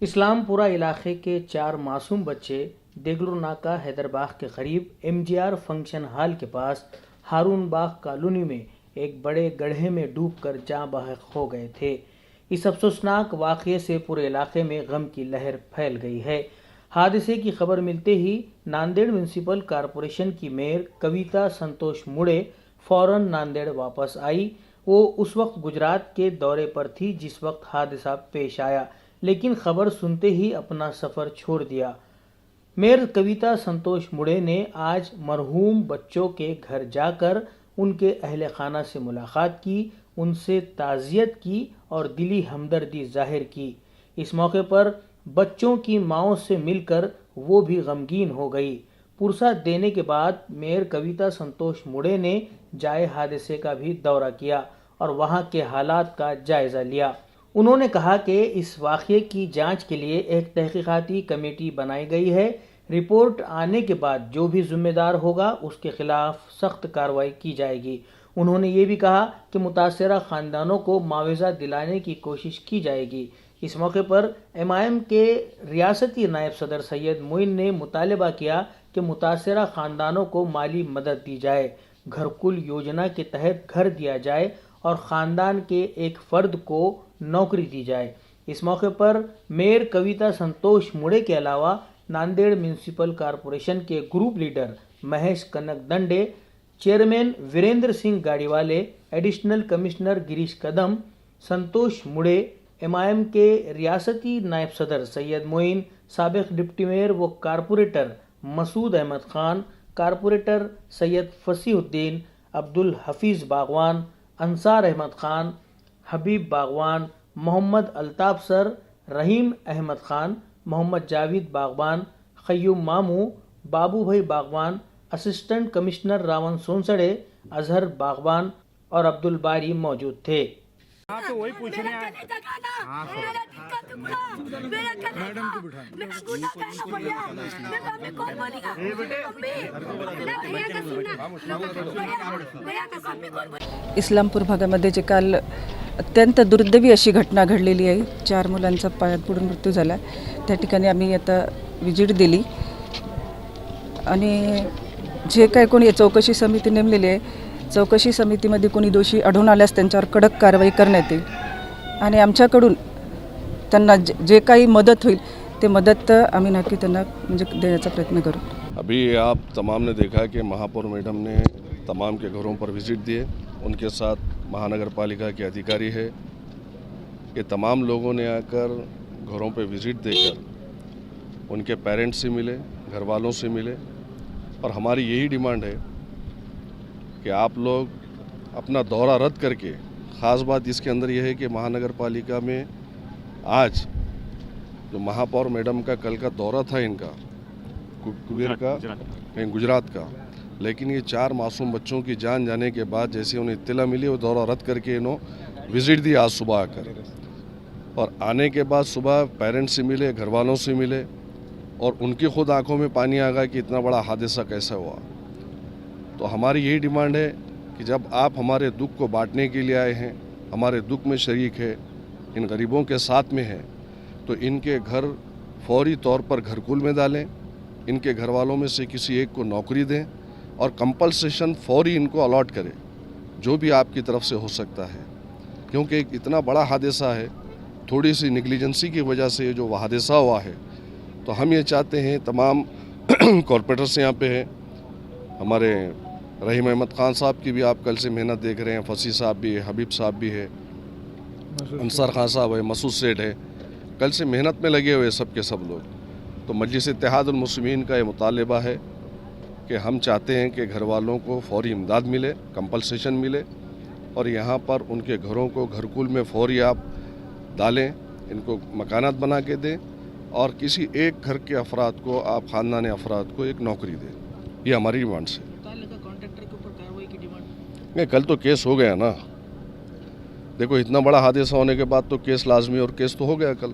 اسلام پورہ علاقے کے 4 معصوم بچے دیگلور ناکہ حیدرباغ کے قریب MGR فنکشن ہال کے پاس ہارون باغ کالونی میں ایک بڑے گڑھے میں ڈوب کر جاں بحق ہو گئے تھے۔ اس افسوسناک واقعے سے پورے علاقے میں غم کی لہر پھیل گئی ہے۔ حادثے کی خبر ملتے ہی ناندیڑ میونسپل کارپوریشن کی میئر کویتا سنتوش موڑے فوراً ناندیڑ واپس آئی۔ وہ اس وقت گجرات کے دورے پر تھی جس وقت حادثہ پیش آیا، لیکن خبر سنتے ہی اپنا سفر چھوڑ دیا۔ میئر کویتا سنتوش موڑے نے آج مرحوم بچوں کے گھر جا کر ان کے اہل خانہ سے ملاقات کی، ان سے تعزیت کی اور دلی ہمدردی ظاہر کی۔ اس موقع پر بچوں کی ماؤں سے مل کر وہ بھی غمگین ہو گئی۔ پرسہ دینے کے بعد میئر کویتا سنتوش موڑے نے جائے حادثے کا بھی دورہ کیا اور وہاں کے حالات کا جائزہ لیا۔ انہوں نے کہا کہ اس واقعے کی جانچ کے لیے ایک تحقیقاتی کمیٹی بنائی گئی ہے۔ رپورٹ آنے کے بعد جو بھی ذمہ دار ہوگا اس کے خلاف سخت کارروائی کی جائے گی۔ انہوں نے یہ بھی کہا کہ متاثرہ خاندانوں کو معاوضہ دلانے کی کوشش کی جائے گی۔ اس موقع پر MIM کے ریاستی نائب صدر سید معین نے مطالبہ کیا کہ متاثرہ خاندانوں کو مالی مدد دی جائے، گھرکل یوجنا کے تحت گھر دیا جائے اور خاندان کے ایک فرد کو نوکری دی جائے۔ اس موقع پر میئر کویتا سنتوش موڑے کے علاوہ ناندیڑ میونسپل کارپوریشن کے گروپ لیڈر مہیش کنک دنڈے، چیئرمین ویریندر سنگھ گاڑی والے، ایڈیشنل کمشنر گریش قدم، سنتوش موڑے، MIM کے ریاستی نائب صدر سید معین، سابق ڈپٹی میئر و کارپوریٹر مسعود احمد خان، کارپوریٹر سید فصیح الدین، عبدالحفیظ باغوان، انصار احمد خان، حبیب باغوان، محمد الطاف سر، رحیم احمد خان، محمد جاوید باغوان، قیوم مامو، بابو بھائی باغوان، اسسٹنٹ کمشنر راون سونسڑے، اظہر باغوان اور عبدالباری موجود تھے۔ تو وہی پوچھنے इस्लामपूर भागामध्ये जे काल अत्यंत दुर्दैवी अशी घटना घडलेली आहे, 4 मुलांचा पायात पडून मृत्यू झाला। त्या ठिकाणी आम्ही आता विजिट दिली आणि जे काही कोणी चौकशी समिती नेमलेली आहे, चौकशी समितीमध्ये कोणी दोषी आढळून आल्यास त्यांच्यावर कडक कारवाई करण्यात येईल आणि आमच्याकडून त्यांना जे काही मदत होईल ते मदत आम्ही नक्की त्यांना म्हणजे देण्याचा प्रयत्न करू। अभी आप तमाम ने देखा कि महापौर मैडम ने तमाम के घरों पर विजिट दिए, उनके साथ महानगर पालिका के अधिकारी है। ये तमाम लोगों ने आकर घरों पे विजिट देकर उनके पेरेंट्स से मिले, घर वालों से मिले और हमारी यही डिमांड है कि आप लोग अपना दौरा रद्द करके, ख़ास बात इसके अंदर यह है कि महानगर पालिका में आज जो महापौर मैडम का कल का दौरा था इनका कुबेर का कहीं गुजरात का, लेकिन ये 4 मासूम बच्चों की जान जाने के बाद जैसे उन्हें इत्तला मिली वो दौरा रद्द करके इन्होंने विज़िट दी आज सुबह आकर, और आने के बाद सुबह पेरेंट्स से मिले, घर वालों से मिले और उनकी खुद आंखों में पानी आ गया कि इतना बड़ा हादसा कैसा हुआ। तो हमारी यही डिमांड है कि जब आप हमारे दुख को बांटने के लिए आए हैं, हमारे दुख में शरीक है, इन गरीबों के साथ में हैं, तो इनके घर फौरी तौर पर घरकुल में डालें, इनके घर वालों में से किसी एक को नौकरी दें और कंपलसेशन फौरी इनको अलॉट करें, जो भी आपकी तरफ से हो सकता है, क्योंकि एक इतना बड़ा हादसा है, थोड़ी सी निगलिजेंसी की वजह से जो हादसा हुआ है। तो हम ये चाहते हैं तमाम कॉरपोरेटर्स यहाँ पे हैं, हमारे रहीम अहमद खान साहब की भी आप कल से मेहनत देख रहे हैं, फसी साहब भी है, हबीब साहब भी है, अंसार खान साहब है, मसूद सेठ है, कल से मेहनत में लगे हुए सब के सब लोग। तो मजलिस इत्तेहादुल मुस्लिमीन का ये मुतालबा है कि हम चाहते हैं कि घर वालों को फौरी इमदाद मिले, कंपलसेशन मिले और यहाँ पर उनके घरों को घरकुल में फौरी आप डालें, इनको मकानात बना के दें और किसी एक घर के अफराद को आप ख़ानदानी अफराद को एक नौकरी दें। ये हमारी डिमांड है। नहीं, कल तो केस हो गया ना, देखो इतना बड़ा हादसा होने के बाद तो केस लाजमी और केस तो हो गया कल।